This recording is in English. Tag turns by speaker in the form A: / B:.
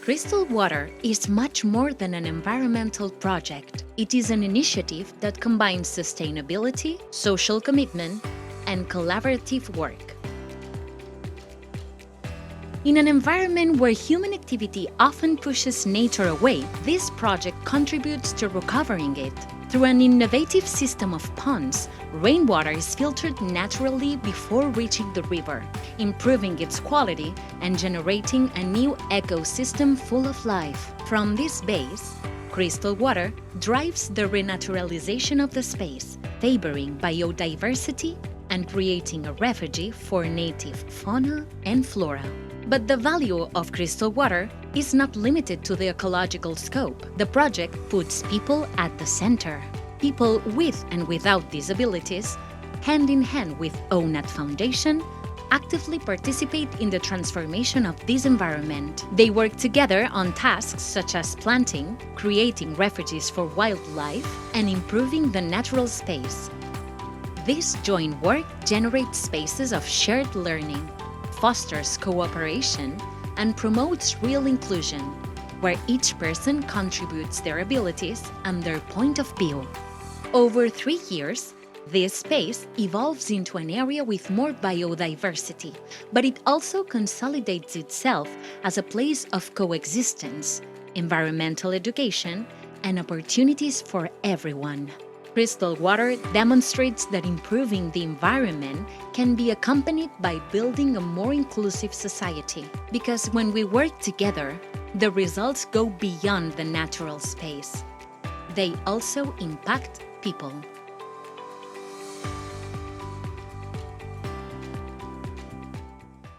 A: Crystal Water is much more than an environmental project. It is an initiative that combines sustainability, social commitment, and collaborative work. In an environment where human activity often pushes nature away, this project contributes to recovering it. Through an innovative system of ponds, rainwater is filtered naturally before reaching the river, improving its quality and generating a new ecosystem full of life. From this base, Crystal Water drives the renaturalization of the space, favoring biodiversity and creating a refuge for native fauna and flora. But the value of Crystal Water is not limited to the ecological scope. The project puts people at the center. People with and without disabilities, hand in hand with Onat Foundation, actively participate in the transformation of this environment. They work together on tasks such as planting, creating refuges for wildlife, and improving the natural space. This joint work generates spaces of shared learning, fosters cooperation, and promotes real inclusion, where each person contributes their abilities and their point of view. Over 3 years, this space evolves into an area with more biodiversity, but it also consolidates itself as a place of coexistence, environmental education, and opportunities for everyone. Crystal Water demonstrates that improving the environment can be accompanied by building a more inclusive society. Because when we work together, the results go beyond the natural space. They also impact people.